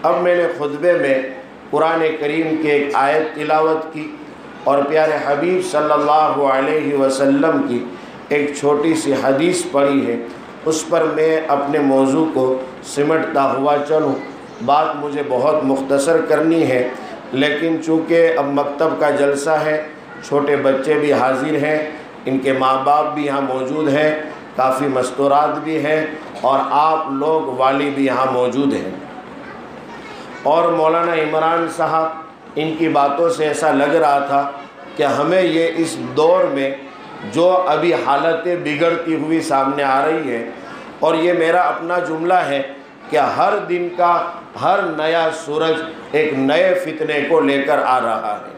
اب میں نے خطبے میں قرآن کریم کی ایک آیت تلاوت کی اور پیارے حبیب صلی اللہ علیہ وسلم کی ایک چھوٹی سی حدیث پڑھی ہے، اس پر میں اپنے موضوع کو سمٹتا ہوا چلوں۔ بات مجھے بہت مختصر کرنی ہے، لیکن چونکہ اب مکتب کا جلسہ ہے، چھوٹے بچے بھی حاضر ہیں، ان کے ماں باپ بھی یہاں موجود ہیں، کافی مستورات بھی ہیں، اور آپ لوگ والی بھی یہاں موجود ہیں، اور مولانا عمران صاحب، ان کی باتوں سے ایسا لگ رہا تھا کہ ہمیں یہ اس دور میں جو ابھی حالتیں بگڑتی ہوئی سامنے آ رہی ہے، اور یہ میرا اپنا جملہ ہے کہ ہر دن کا ہر نیا سورج ایک نئے فتنے کو لے کر آ رہا ہے،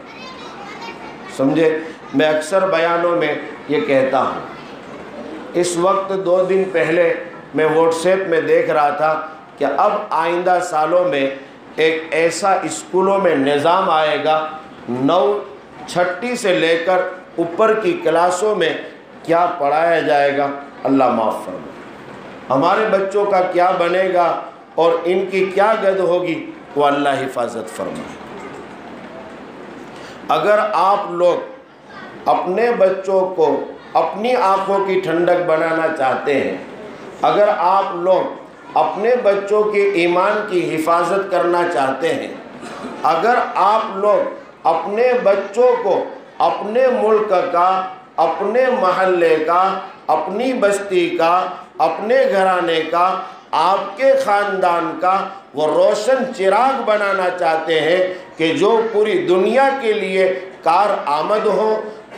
سمجھے؟ میں اکثر بیانوں میں یہ کہتا ہوں۔ اس وقت 2 دن پہلے میں واٹس ایپ میں دیکھ رہا تھا کہ اب آئندہ سالوں میں ایک ایسا اسکولوں میں نظام آئے گا، 9 سے لے کر اوپر کی کلاسوں میں کیا پڑھایا جائے گا، اللہ معاف فرمائے، ہمارے بچوں کا کیا بنے گا اور ان کی کیا گد ہوگی، وہ اللہ حفاظت فرمائے۔ اگر آپ لوگ اپنے بچوں کو اپنی آنکھوں کی ٹھنڈک بنانا چاہتے ہیں، اگر آپ لوگ اپنے بچوں کے ایمان کی حفاظت کرنا چاہتے ہیں، اگر آپ لوگ اپنے بچوں کو اپنے ملک کا، اپنے محلے کا، اپنی بستی کا، اپنے گھرانے کا، آپ کے خاندان کا وہ روشن چراغ بنانا چاہتے ہیں کہ جو پوری دنیا کے لیے کارآمد ہو،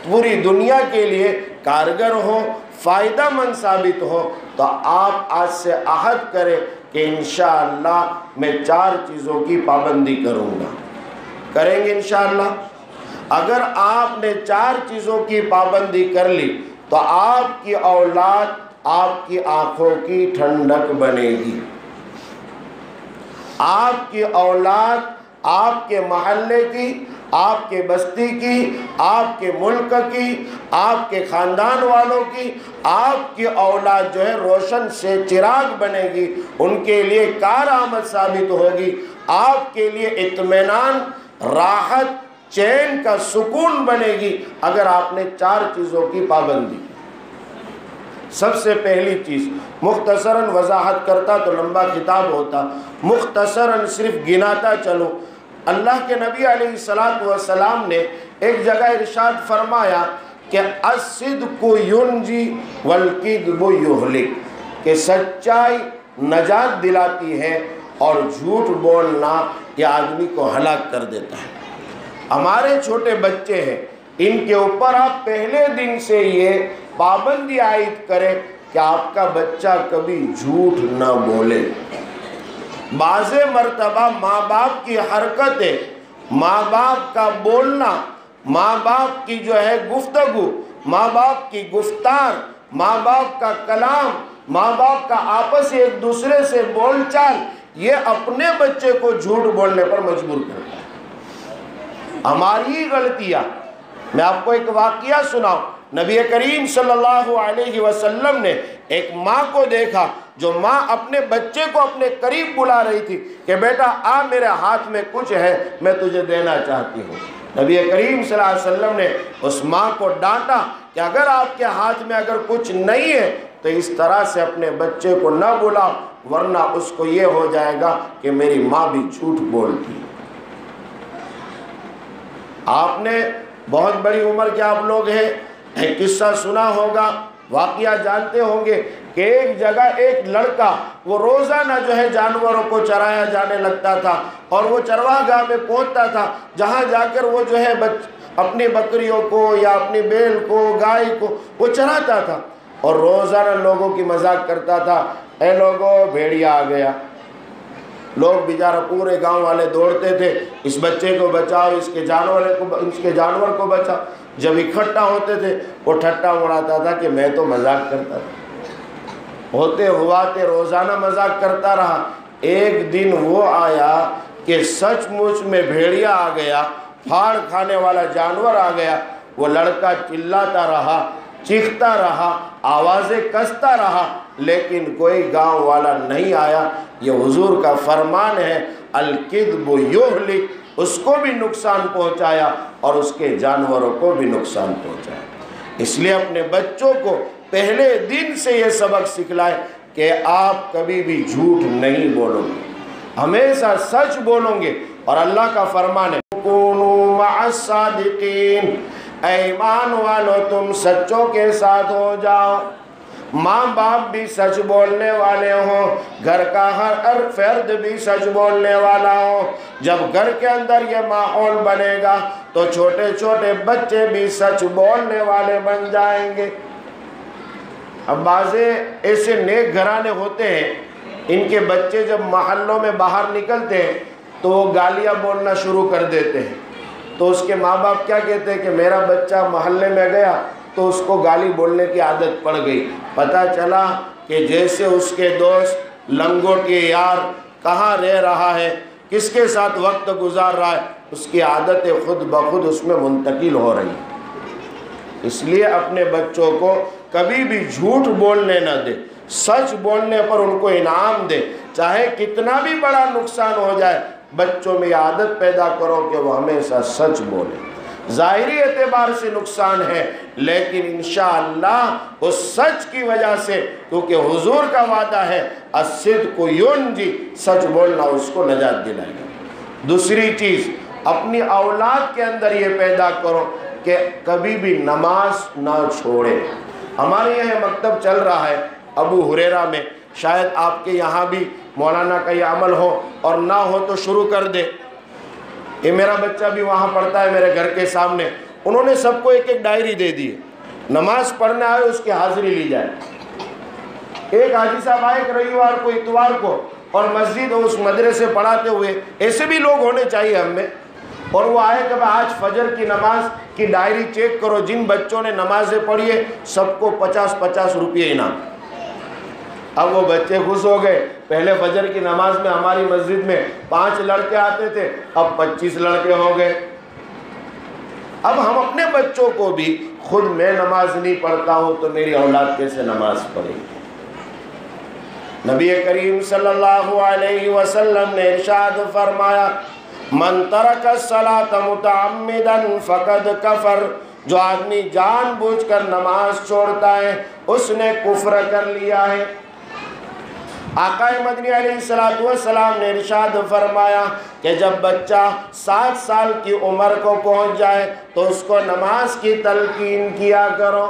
پوری دنیا کے لیے کارگر ہو، فائدہ مند ثابت ہو، تو آپ آج سے عہد کریں کہ انشاءاللہ میں 4 چیزوں کی پابندی کروں گا۔ کریں گے انشاءاللہ؟ اگر آپ نے 4 چیزوں کی پابندی کر لی تو آپ کی اولاد آپ کی آنکھوں کی ٹھنڈک بنے گی، آپ کی اولاد آپ کے محلے کی، آپ کے بستی کی، آپ کے ملک کی، آپ کے خاندان والوں کی، آپ کی اولاد جو ہے روشن سے چراغ بنے گی، ان کے لیے کارآمد ثابت ہوگی، آپ کے لیے اطمینان، راحت، چین کا سکون بنے گی اگر آپ نے 4 چیزوں کی پابندی۔ سب سے پہلی چیز، مختصراً وضاحت کرتا تو لمبا خطاب ہوتا، مختصراً صرف گناتا چلو۔ اللہ کے نبی علیہ السلام نے ایک جگہ ارشاد فرمایا کہ الصدق ینجی والکذب یہلک، کہ سچائی نجات دلاتی ہے اور جھوٹ بولنا یہ آدمی کو ہلاک کر دیتا ہے۔ ہمارے چھوٹے بچے ہیں، ان کے اوپر آپ پہلے دن سے یہ پابندی عائد کریں کہ آپ کا بچہ کبھی جھوٹ نہ بولے۔ بعض مرتبہ ماں باپ کی حرکتیں، ماں باپ کا بولنا، ماں باپ کی جو ہے گفتگو، ماں باپ کی گفتار، ماں باپ کا کلام، ماں باپ کا آپس ایک دوسرے سے بول چال، یہ اپنے بچے کو جھوٹ بولنے پر مجبور کرتا ہے۔ ہماری ہی غلطیاں۔ میں آپ کو ایک واقعہ سناؤں، نبی کریم صلی اللہ علیہ وسلم نے ایک ماں کو دیکھا جو ماں اپنے بچے کو اپنے قریب بلا رہی تھی کہ بیٹا آ، میرے ہاتھ میں کچھ ہے، میں تجھے دینا چاہتی ہوں۔ نبی کریم صلی اللہ علیہ وسلم نے اس ماں کو ڈانٹا کہ اگر آپ کے ہاتھ میں اگر کچھ نہیں ہے تو اس طرح سے اپنے بچے کو نہ بلاؤ، ورنہ اس کو یہ ہو جائے گا کہ میری ماں بھی جھوٹ بولتی ہے۔ آپ نے بہت بڑی عمر کے آپ لوگ ہیں، ایک قصہ سنا ہوگا، واقعہ جانتے ہوں گے کہ ایک جگہ ایک لڑکا وہ روزانہ جو ہے جانوروں کو چرایا جانے لگتا تھا، اور وہ چرواہ گاہ میں پہنچتا تھا جہاں جا کر وہ جو ہے اپنی بکریوں کو یا اپنی بیل کو، گائے کو وہ چراتا تھا، اور روزانہ لوگوں کی مذاق کرتا تھا، اے لوگوں بھیڑیا آ گیا۔ لوگ بیچارہ پورے گاؤں والے دوڑتے تھے، اس بچے کو بچاؤ، اس کے جانور کو بچاؤ۔ جب اکٹھا ہوتے تھے وہ ٹھٹا اڑاتا تھا کہ میں تو مذاق کرتا تھا۔ ہوتے ہوا کہ روزانہ مذاق کرتا رہا، ایک دن وہ آیا کہ سچ مچ میں بھیڑیا آ گیا، پھاڑ کھانے والا جانور آ گیا۔ وہ لڑکا چلاتا رہا، چیختا رہا، آوازیں کستا رہا لیکن کوئی گاؤں والا نہیں آیا۔ یہ حضور کا فرمان ہے، الکذب یہلک، اس کو بھی نقصان پہنچایا اور اس کے جانوروں کو بھی نقصان پہنچایا۔ اس لیے اپنے بچوں کو پہلے دن سے یہ سبق سکھلائے کہ آپ کبھی بھی جھوٹ نہیں بولو گے، ہمیشہ سچ بولو گے۔ اور اللہ کا فرمان ہے کونوا مع الصادقین، اے ایمان والو تم سچوں کے ساتھ ہو جاؤ۔ ماں باپ بھی سچ بولنے والے ہوں، گھر کا ہر فرد بھی سچ بولنے والا ہو۔ جب گھر کے اندر یہ ماحول بنے گا تو چھوٹے چھوٹے بچے بھی سچ بولنے والے بن جائیں گے۔ اب بعضے ایسے نیک گھرانے ہوتے ہیں، ان کے بچے جب محلوں میں باہر نکلتے ہیں تو وہ گالیاں بولنا شروع کر دیتے ہیں، تو اس کے ماں باپ کیا کہتے ہیں کہ میرا بچہ محلے میں گیا تو اس کو گالی بولنے کی عادت پڑ گئی۔ پتہ چلا کہ جیسے اس کے دوست لنگوٹے یار کہاں رہ رہا ہے، کس کے ساتھ وقت گزار رہا ہے، اس کی عادتیں خود بخود اس میں منتقل ہو رہی ہیں۔ اس لیے اپنے بچوں کو کبھی بھی جھوٹ بولنے نہ دے، سچ بولنے پر ان کو انعام دے، چاہے کتنا بھی بڑا نقصان ہو جائے۔ بچوں میں عادت پیدا کرو کہ وہ ہمیشہ سچ بولیں۔ ظاہری اعتبار سے نقصان ہے لیکن انشاءاللہ اس سچ کی وجہ سے، کیونکہ حضور کا وعدہ ہے الصدق ینجی، سچ بولنا اس کو نجات دلائے گا۔ دوسری چیز، اپنی اولاد کے اندر یہ پیدا کرو کہ کبھی بھی نماز نہ چھوڑے۔ ہمارے یہاں مکتب چل رہا ہے ابو ہریرہ میں، شاید آپ کے یہاں بھی مولانا کا یہ عمل ہو، اور نہ ہو تو شروع کر دے۔ یہ میرا بچہ بھی وہاں پڑھتا ہے میرے گھر کے سامنے، انہوں نے سب کو ایک ایک ڈائری دے دی، نماز پڑھنے آئے اس کی حاضری لی جائے۔ ایک حاجی صاحب آئے رવિوار کو اتوار کو اور مسجد اور اس مدرسے پڑھاتے ہوئے، ایسے بھی لوگ ہونے چاہیے ہم میں، اور وہ آئے کہ آج فجر کی نماز کی ڈائری چیک کرو، جن بچوں نے نمازیں پڑھی ہے سب کو 50 روپے انعام۔ اب وہ بچے خوش ہو گئے، پہلے فجر کی نماز میں ہماری مسجد میں 5 لڑکے آتے تھے، اب 25 لڑکے ہو گئے۔ اب ہم اپنے بچوں کو بھی، خود میں نماز نہیں پڑھتا ہوں تو میری اولاد کیسے نماز پڑھے گی؟ نبی کریم صلی اللہ علیہ وسلم نے ارشاد فرمایا من ترک الصلاۃ متعمدا فقد کفر، جو آدمی جان بوجھ کر نماز چھوڑتا ہے اس نے کفر کر لیا ہے۔ آقا مدنی علیہ السلام نے ارشاد فرمایا کہ جب بچہ 7 سال کی عمر کو پہنچ جائے تو اس کو نماز کی تلقین کیا کرو۔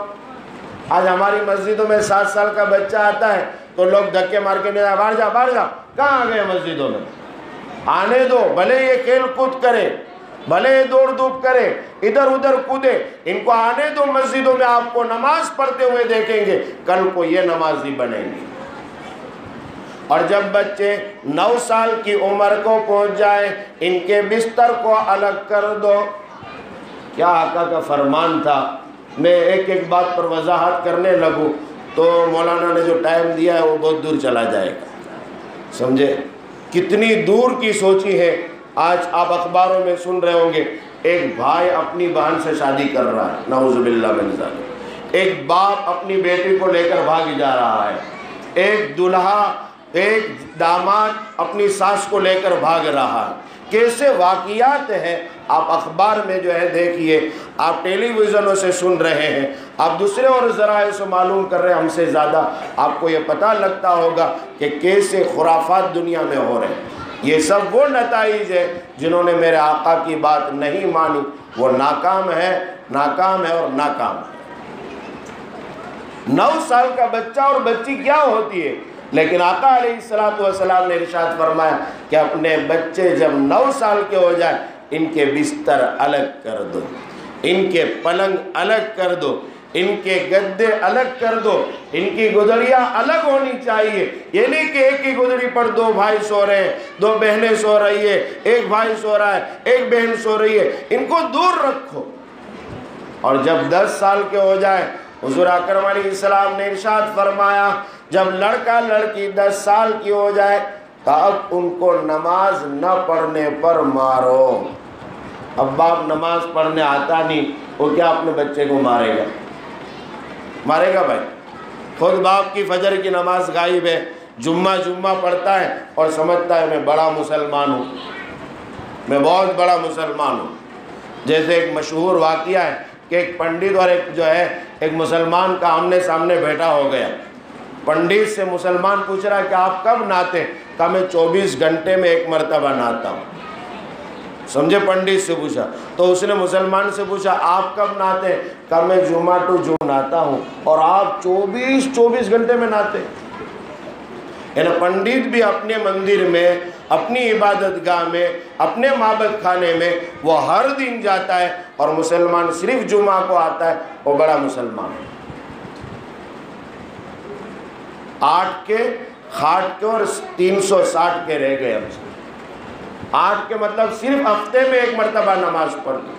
آج ہماری مسجدوں میں 7 سال کا بچہ آتا ہے تو لوگ دھکے مار کے نہیں، باہر جا باہر جا، کہاں آ گئے مسجدوں میں؟ آنے دو، بھلے یہ کھیل کود کرے، بھلے یہ دوڑ دھوپ کرے، ادھر ادھر کودے، ان کو آنے دو مسجدوں میں، آپ کو نماز پڑھتے ہوئے دیکھیں گے، کل کو یہ نمازی بنیں گے۔ اور جب بچے 9 سال کی عمر کو پہنچ جائے ان کے بستر کو الگ کر دو۔ کیا آقا کا فرمان تھا، میں ایک ایک بات پر وضاحت کرنے لگوں تو مولانا نے جو ٹائم دیا ہے وہ بہت دور چلا جائے گا، سمجھے؟ کتنی دور کی سوچی ہے۔ آج آپ اخباروں میں سن رہے ہوں گے ایک بھائی اپنی بہن سے شادی کر رہا ہے، نعوذ باللہ من ذالک۔ ایک باپ اپنی بیٹی کو لے کر بھاگ جا رہا ہے، ایک دلہا، ایک داماد اپنی ساس کو لے کر بھاگ رہا ہے۔ کیسے واقعات ہیں، آپ اخبار میں جو ہے دیکھیے، آپ ٹیلی ویژنوں سے سن رہے ہیں، آپ دوسرے اور ذرائع سے معلوم کر رہے ہیں، ہم سے زیادہ آپ کو یہ پتہ لگتا ہوگا کہ کیسے خرافات دنیا میں ہو رہے ہیں۔ یہ سب وہ نتائج ہے جنہوں نے میرے آقا کی بات نہیں مانی، وہ ناکام ہے، ناکام ہے اور ناکام ہے۔ 9 سال کا بچہ اور بچی کیا ہوتی ہے، لیکن آقا علیہ السلام نے ارشاد فرمایا کہ اپنے بچے جب 9 سال کے ہو جائے ان کے بستر الگ کر دو، ان کے پلنگ الگ کر دو، ان کے گدے الگ کر دو، ان کی گدڑیاں الگ ہونی چاہیے۔ یہ نہیں کہ ایک ہی گدڑی پر 2 بھائی سو رہے ہیں، 2 بہنیں سو رہی ہے، ایک بھائی سو رہا ہے، ایک بہن سو رہی ہے، ان کو دور رکھو۔ اور جب 10 سال کے ہو جائے، حضور اکرم علیہ السلام نے ارشاد فرمایا جب لڑکا لڑکی 10 سال کی ہو جائے تو اب ان کو نماز نہ پڑھنے پر مارو۔ اب باپ نماز پڑھنے آتا نہیں، وہ کیا اپنے بچے کو مارے گا؟ مارے گا بھائی؟ خود باپ کی فجر کی نماز غائب ہے، جمعہ پڑھتا ہے اور سمجھتا ہے میں بڑا مسلمان ہوں، میں بہت بڑا مسلمان ہوں۔ جیسے ایک مشہور واقعہ ہے کہ ایک پنڈت اور ایک مسلمان کا آمنے سامنے بیٹھا ہو گیا۔ پنڈت سے مسلمان پوچھ رہا ہے کہ آپ کب نہاتے؟ کہا میں 24 گھنٹے میں ایک مرتبہ نہاتا ہوں۔ سمجھے؟ پنڈت سے پوچھا تو اس نے مسلمان سے پوچھا آپ کب نہاتے ہیں؟ کہا میں جمعہ ٹو جمعہ نہاتا ہوں، اور آپ 24 گھنٹے میں نہاتے ہیں۔ یعنی پنڈت بھی اپنے مندر میں، اپنی عبادت گاہ میں، اپنے معبد خانے میں وہ ہر دن جاتا ہے، اور مسلمان صرف جمعہ کو آتا ہے، وہ بڑا مسلمان ہے۔ 8 کے، کھاٹ کے اور 360 کے رہ گئے ہم سے۔ 8 کے مطلب صرف ہفتے میں ایک مرتبہ نماز پڑھ لی،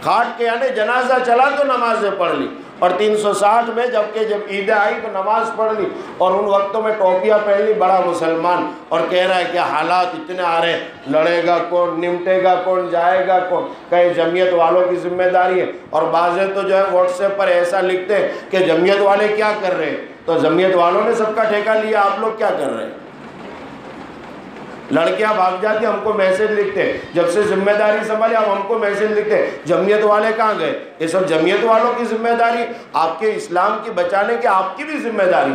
کھاٹ کے یعنی جنازہ چلا تو نمازیں پڑھ لی، اور 360 میں جب عید آئی تو نماز پڑھ لی، اور ان وقتوں میں ٹوپیاں پہن لی، بڑا مسلمان، اور کہہ رہا ہے کہ حالات اتنے آ رہے ہیں، لڑے گا کون، نمٹے گا کون، جائے گا کون، کہیں جمعیت والوں کی ذمہ داری ہے۔ اور بعضیں تو واٹس ایپ پر ایسا لکھتے ہیں کہ جمعیت والے کیا کر رہے ہیں، تو جمعیت والوں نے سب کا ٹھیکہ لیا، آپ لوگ کیا کر رہے ہیں؟ لڑکیاں بھاگ جاتی ہم کو میسج لکھتے، جب سے ذمہ داری سنبھالی اب ہم کو میسج لکھتے جمعیت والے کہاں گئے؟ یہ سب جمعیت والوں کی ذمہ داری، آپ کے اسلام کی بچانے کی آپ کی بھی ذمہ داری۔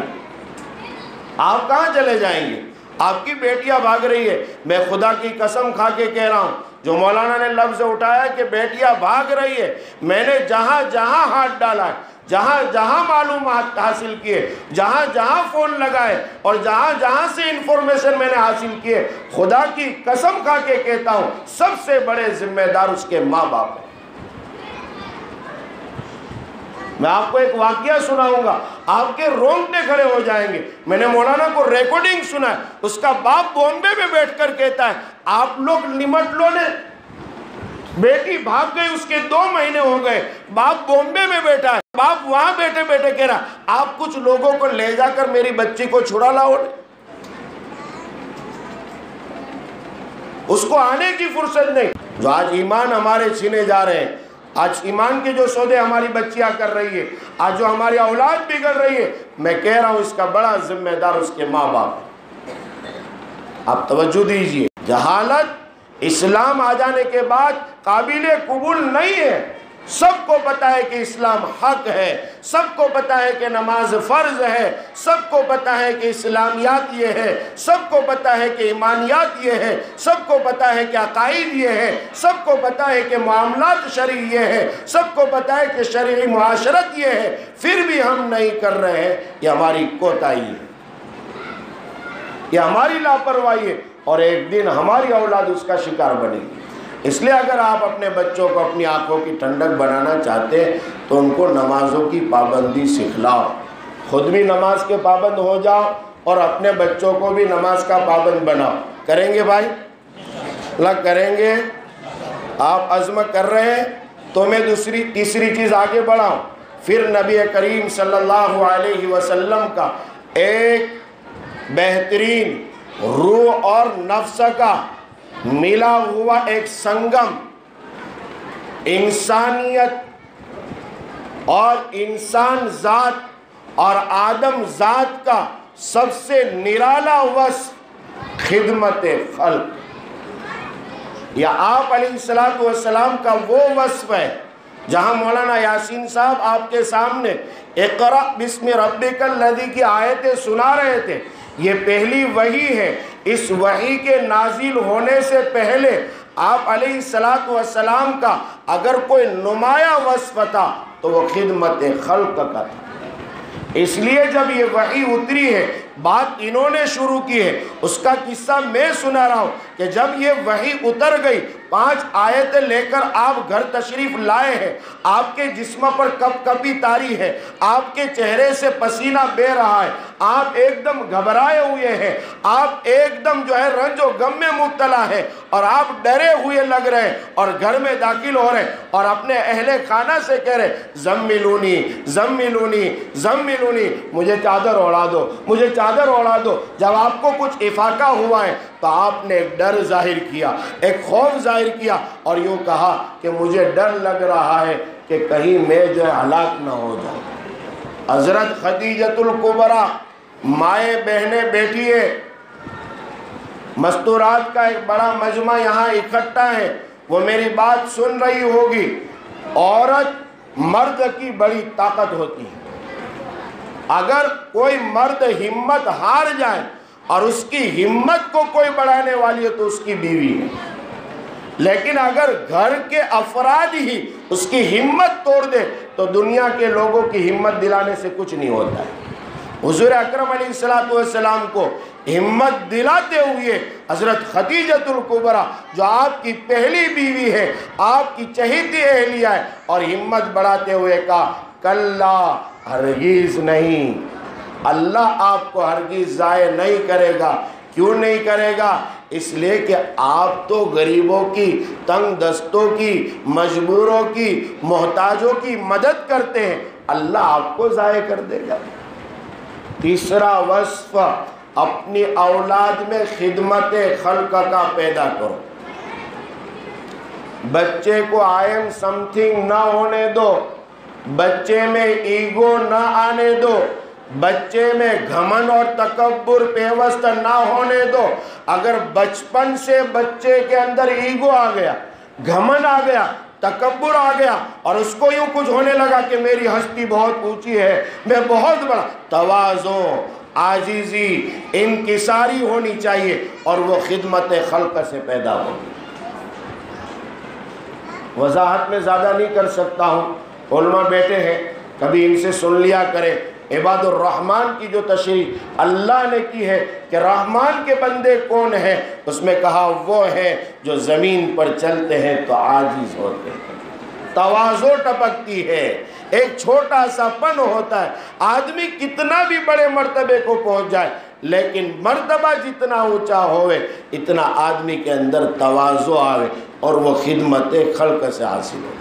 آپ کہاں چلے جائیں گے؟ آپ کی بیٹیاں بھاگ رہی ہے، میں خدا کی قسم کھا کے کہہ رہا ہوں، جو مولانا نے لفظ اٹھایا کہ بیٹیاں بھاگ رہی ہے، میں نے جہاں جہاں ہاتھ ڈالا ہے، جہاں جہاں معلومات حاصل کیے، جہاں جہاں فون لگائے، اور جہاں جہاں سے انفارمیشن میں نے حاصل کیے، خدا کی قسم کھا کے کہتا ہوں سب سے بڑے ذمہ دار اس کے ماں باپ ہیں۔ میں آپ کو ایک واقعہ سناؤں گا، آپ کے رونگٹے کھڑے ہو جائیں گے۔ میں نے مولانا کو ریکارڈنگ سنا ہے، اس کا باپ بامبے میں بیٹھ کر کہتا ہے آپ لوگ نمٹ لو نے، بیٹی بھاگ گئی، اس کے 2 مہینے ہو گئے، باپ بامبے میں بیٹھا ہے، باپ وہاں بیٹھے بیٹھے کہہ رہا آپ کچھ لوگوں کو لے جا کر میری بچی کو چھڑا لاؤ۔ اس کو آنے کی فرصت نہیں۔ جو آج ایمان ہمارے چھینے جا رہے ہیں، آج ایمان کے جو سودے ہماری بچیاں کر رہی ہے، آج جو ہماری اولاد بگڑ رہی ہے، میں کہہ رہا ہوں اس کا بڑا ذمہ دار اس کے ماں باپ۔ آپ توجہ دیجئے، جہالت اسلام آ جانے کے بعد قابل قبول نہیں ہے۔ سب کو پتا ہے کہ اسلام حق ہے، سب کو پتا ہے کہ نماز فرض ہے، سب کو پتا ہے کہ اسلامیات یہ ہے، سب کو پتا ہے کہ ایمانیات یہ ہے، سب کو پتا ہے کہ عقائد یہ ہے، سب کو پتا ہے کہ معاملات شرعی یہ ہے، سب کو پتا ہے کہ شرعی معاشرت یہ ہے، پھر بھی ہم نہیں کر رہے ہیں۔ یہ ہماری کوتاہی ہے، یہ ہماری لاپرواہی ہے، اور ایک دن ہماری اولاد اس کا شکار بنے گی۔ اس لیے اگر آپ اپنے بچوں کو اپنی آنکھوں کی ٹھنڈک بنانا چاہتے ہیں تو ان کو نمازوں کی پابندی سکھلاؤ، خود بھی نماز کے پابند ہو جاؤ اور اپنے بچوں کو بھی نماز کا پابند بناؤ۔ کریں گے بھائی؟ اللہ کریں گے؟ آپ عزم کر رہے ہیں تو میں تیسری چیز آگے بڑھاؤں۔ پھر نبی کریم صلی اللہ علیہ وسلم کا ایک بہترین روح اور نفس کا ملا ہوا ایک سنگم، انسانیت اور انسان ذات اور آدم ذات کا سب سے نرالا وصف خدمت خلق، یا آپ علیہ السلام کا وہ وصف ہے جہاں مولانا یاسین صاحب آپ کے سامنے اقرأ بسم ربک الذی کی آیتیں سنا رہے تھے۔ یہ پہلی وحی ہے، اس وحی کے نازل ہونے سے پہلے آپ علیہ السلام کا اگر کوئی نمایاں وصف تھا تو وہ خدمت خلق کا تھا۔ اس لیے جب یہ وحی اتری ہے، بات انہوں نے شروع کی ہے، اس کا قصہ میں سنا رہا ہوں کہ جب یہ وحی اتر گئی، 5 آیتیں لے کر آپ گھر تشریف لائے ہیں، آپ کے جسم پر کپ کپی طاری ہے، آپ کے چہرے سے پسینہ بہ رہا ہے، آپ ایک دم گھبرائے ہوئے ہیں، آپ ایک دم رنج و غم میں مبتلا ہے، اور آپ ڈرے ہوئے لگ رہے ہیں، اور گھر میں داخل ہو رہے ہیں اور اپنے اہل خانہ سے کہہ رہے زملونی زملونی زملونی، مجھے چادر اوڑھا دو، مجھے چادر اوڑھا دو۔ جب آپ کو کچھ افاقہ ہوا ہے تو آپ نے ایک ڈر ظاہر کیا، ایک خوف ظاہر کیا، اور یوں کہا کہ مجھے ڈر لگ رہا ہے کہ کہیں میں ہلاک نہ ہو جاؤں۔ حضرت خدیجۃ الکبریٰ مائیں بہنیں بیٹھی ہے، مستورات کا ایک بڑا مجمع یہاں اکٹھا ہے، وہ میری بات سن رہی ہوگی۔ عورت مرد کی بڑی طاقت ہوتی ہے، اگر کوئی مرد ہمت ہار جائے اور اس کی ہمت کو کوئی بڑھانے والی ہے تو اس کی بیوی ہے، لیکن اگر گھر کے افراد ہی اس کی ہمت توڑ دے تو دنیا کے لوگوں کی ہمت دلانے سے کچھ نہیں ہوتا ہے۔ حضور اکرم علیہ السلام کو ہمت دلاتے ہوئے حضرت خدیجۃ الکبریٰ جو آپ کی پہلی بیوی ہے، آپ کی چہیتی اہلیہ ہے، اور ہمت بڑھاتے ہوئے کہا کلا، ہرگز نہیں، اللہ آپ کو ہرگز ضائع نہیں کرے گا۔ کیوں نہیں کرے گا؟ اس لیے کہ آپ تو غریبوں کی، تنگ دستوں کی، مجبوروں کی، محتاجوں کی مدد کرتے ہیں، اللہ آپ کو ضائع کر دے گا۔ تیسرا وصف، اپنی اولاد میں خدمت خلق کا پیدا کرو۔ بچے کو آئی ایم سم تھنگ نہ ہونے دو، بچے میں ایگو نہ آنے دو، بچے میں گھمن اور تکبر پیوست نہ ہونے دو۔ اگر بچپن سے بچے کے اندر ایگو آ گیا، گھمن آ گیا، تکبر آ گیا، اور اس کو یوں کچھ ہونے لگا کہ میری ہستی بہت اونچی ہے، میں بہت بڑا، تواضع، عاجزی، انکساری ہونی چاہیے، اور وہ خدمت خلق سے پیدا ہو۔ وضاحت میں زیادہ نہیں کر سکتا ہوں، علماء بیٹے ہیں، کبھی ان سے سن لیا کریں۔ عباد الرحمن کی جو تشریح اللہ نے کی ہے کہ رحمان کے بندے کون ہیں، اس میں کہا وہ ہیں جو زمین پر چلتے ہیں تو عاجز ہوتے ہیں، تواضع ٹپکتی ہے، ایک چھوٹا سا پن ہوتا ہے۔ آدمی کتنا بھی بڑے مرتبے کو پہنچ جائے، لیکن مرتبہ جتنا اونچا ہوئے اتنا آدمی کے اندر تواضع آوے اور وہ خدمت خلق سے حاصل ہو۔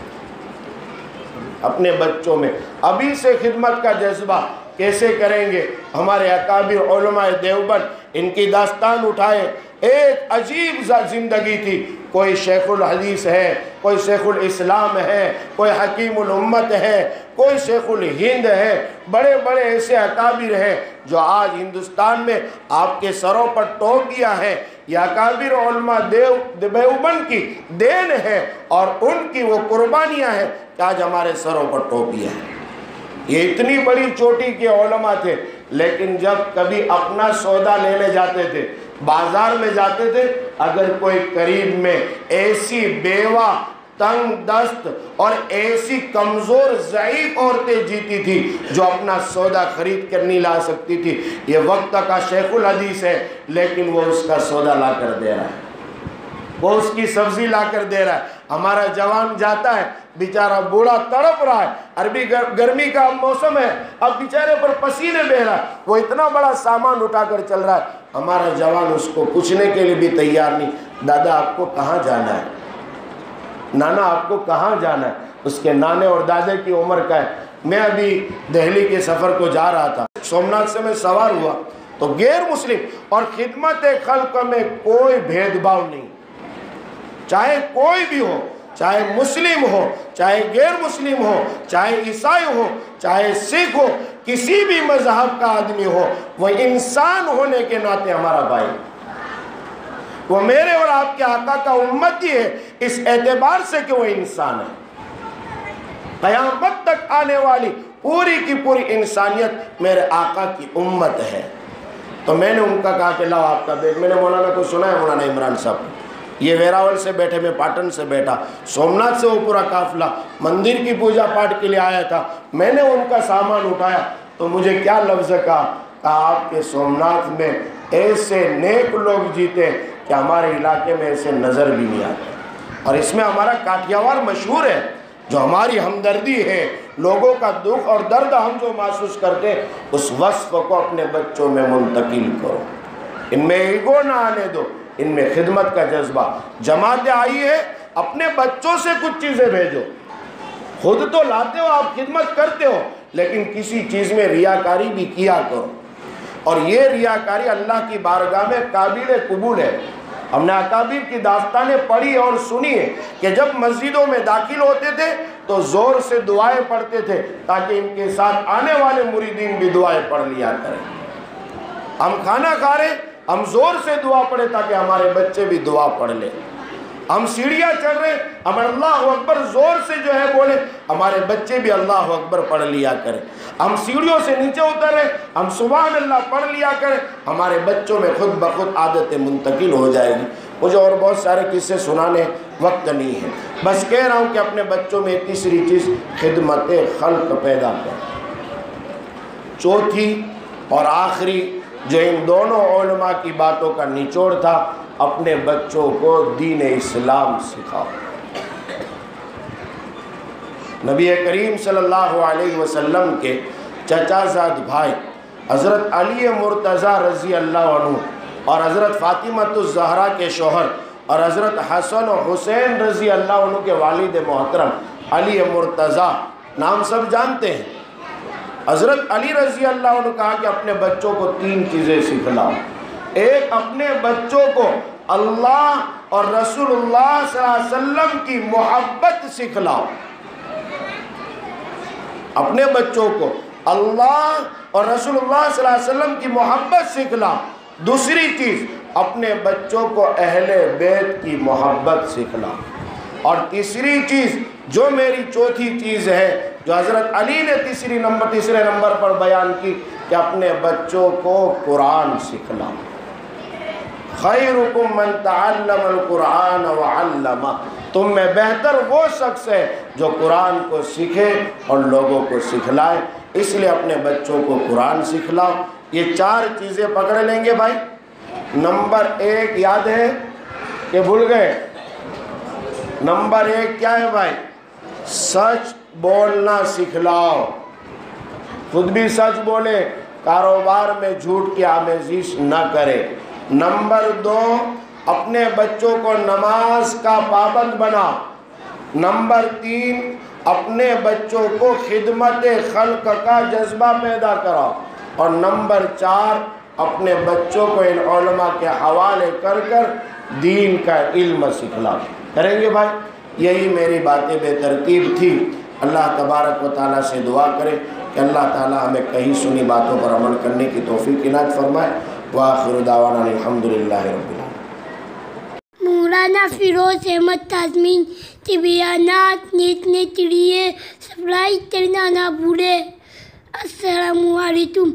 اپنے بچوں میں ابھی سے خدمت کا جذبہ کیسے کریں گے؟ ہمارے اکابر علماء دیوبند ان کی داستان اٹھائے، ایک عجیب زندگی تھی، کوئی شیخ الحدیث ہے، کوئی شیخ الاسلام ہے، کوئی حکیم الامت ہے، کوئی شیخ الہند ہے، بڑے بڑے ایسے اکابر ہیں جو آج ہندوستان میں آپ کے سروں پر ٹوپیاں ہیں۔ یہ اکابر علماء دیوبند کی دین ہے اور ان کی وہ قربانیاں ہیں کہ آج ہمارے سروں پر ٹوپیاں ہیں۔ یہ اتنی بڑی چوٹی کے علماء تھے، لیکن جب کبھی اپنا سودا لینے جاتے تھے، بازار میں جاتے تھے، اگر کوئی قریب میں ایسی بیوہ، تنگ دست اور ایسی کمزور ضعیف عورتیں جیتی تھی جو اپنا سودا خرید کر نہیں لا سکتی تھی، یہ وقت کا شیخ الحدیث ہے لیکن وہ اس کا سودا لا کر دے رہا ہے، وہ اس کی سبزی لا کر دے رہا ہے۔ ہمارا جوان جاتا ہے، بیچارہ بوڑھا تڑپ رہا ہے، عربی گرمی کا موسم ہے، اب بیچارے پر پسینے بہ رہا ہے، وہ اتنا بڑا سامان اٹھا کر چل رہا ہے، ہمارا جوان اس کو پوچھنے کے لیے بھی تیار نہیں، دادا آپ کو کہاں جانا ہے، نانا آپ کو کہاں جانا ہے؟ اس کے نانے اور دادے کی عمر کا ہے۔ میں ابھی دہلی کے سفر کو جا رہا تھا، سومناتھ سے میں سوار ہوا تو غیر مسلم اور خدمت خلق میں کوئی بھید بھاؤ نہیں، چاہے کوئی بھی ہو، چاہے مسلم ہو، چاہے غیر مسلم ہو، چاہے عیسائی ہو، چاہے سکھ ہو، کسی بھی مذہب کا آدمی ہو، وہ انسان ہونے کے ناطے ہمارا بھائی، وہ میرے اور آپ کے آقا کا امتی ہے، اس اعتبار سے کہ وہ انسان ہے۔ قیامت تک آنے والی پوری کی پوری انسانیت میرے آقا کی امت ہے۔ تو میں نے ان کا کہا کہ لاؤ آپ کا بیگ، میں نے مولانا کو سنا ہے، مولانا عمران صاحب، یہ ویراول سے بیٹھے، میں پاٹن سے بیٹھا، سومناتھ سے وہ پورا قافلہ مندر کی پوجا پاٹ کے لیے آیا تھا، میں نے ان کا سامان اٹھایا تو مجھے کیا لفظ کہا آپ کے سومناتھ میں ایسے نیک لوگ جیتے کہ ہمارے علاقے میں ایسے نظر بھی نہیں آتے، اور اس میں ہمارا کاٹھیاوار مشہور ہے، جو ہماری ہمدردی ہے، لوگوں کا دکھ اور درد ہم جو محسوس کرتے ہیں، اس وصف کو اپنے بچوں میں منتقل کرو، ان میں ایگو نہ آنے دو، ان میں خدمت کا جذبہ۔ جماعتیں آئی ہے، اپنے بچوں سے کچھ چیزیں بھیجو، خود تو لاتے ہو، آپ خدمت کرتے ہو، لیکن کسی چیز میں ریاکاری بھی کیا کرو، اور یہ ریاکاری اللہ کی بارگاہ میں قابل قبول ہے۔ ہم نے اکابر کی داستانیں پڑھی اور سنی ہے کہ جب مسجدوں میں داخل ہوتے تھے تو تو زور سے دعائیں پڑھتے تھے تاکہ ان کے ساتھ آنے والے مریدین بھی دعائیں پڑھ لیا کریں۔ ہم کھانا کھا رہے ہم زور سے دعا پڑھیں تاکہ ہمارے بچے بھی دعا پڑھ لیں۔ ہم سیڑھیاں چڑھ رہے ہم اللہ اکبر زور سے جو ہے بولے، ہمارے بچے بھی اللہ اکبر پڑھ لیا کریں۔ ہم سیڑھیوں سے نیچے اتر رہے ہم سبحان اللہ پڑھ لیا کریں، ہمارے بچوں میں خود بخود عادت منتقل ہو جائے گی۔ مجھے اور بہت سارے قصے سنانے وقت نہیں ہے، بس کہہ رہا ہوں کہ اپنے بچوں میں تیسری چیز خدمت خلق پیدا کریں۔ چوتھی اور آخری جو ان دونوں علماء کی باتوں کا نچوڑ تھا، اپنے بچوں کو دین اسلام سکھاؤ۔ نبی کریم صلی اللہ علیہ وسلم کے چچا زاد بھائی حضرت علی مرتضیٰ رضی اللہ عنہ اور حضرت فاطمہ الزہرا کے شوہر اور حضرت حسن و حسین رضی اللہ عنہ کے والد محترم علی مرتضیٰ، نام سب جانتے ہیں۔ حضرت علی رضی اللہ عنہ کہا کہ اپنے بچوں کو 3 چیزیں سکھلاؤ۔ ایک، اپنے بچوں کو اللہ اور رسول اللہ صلی اللہ علیہ وسلم کی محبت سکھلاؤ۔ اپنے بچوں کو اللہ اور رسول اللہ صلی اللہ علیہ وسلم کی محبت سکھلاؤ۔ دوسری چیز، اپنے بچوں کو اہل بیت کی محبت سکھلاؤ۔ اور تیسری چیز جو میری چوتھی چیز ہے، جو حضرت علی نے تیسرے نمبر پر بیان کی، کہ اپنے بچوں کو قرآن سکھلاؤ۔ خیرکم من تعلم القرآن وعلمہ، تم میں بہتر وہ شخص ہے جو قرآن کو سیکھے اور لوگوں کو سکھلائے۔ اس لیے اپنے بچوں کو قرآن سکھلاؤ۔ یہ 4 چیزیں پکڑ لیں گے بھائی۔ نمبر 1 یاد ہے کہ بھول گئے؟ نمبر 1 کیا ہے بھائی؟ سچ بولنا سکھلاؤ، خود بھی سچ بولے، کاروبار میں جھوٹ کی آمیزش نہ کرے۔ نمبر 2، اپنے بچوں کو نماز کا پابند بناؤ۔ نمبر 3، اپنے بچوں کو خدمت خلق کا جذبہ پیدا کراؤ۔ اور نمبر 4، اپنے بچوں کو ان علماء کے حوالے کر دین کا علم سکھلاؤ۔ کریں گے بھائی؟ یہی میری باتیں بے ترتیب تھی۔ اللہ تبارک و تعالیٰ سے دعا کرے کہ اللہ تعالیٰ ہمیں کہیں سنی باتوں پر عمل کرنے کی توفیق عنایت فرمائے۔ وآخر دعوانا الحمدللہ رب العالمین۔ مولانا فیروز احمد تازمین طبیانات نیت نے چڑیے سبسکرائب کرنا نہ بھولے۔ السلام علیکم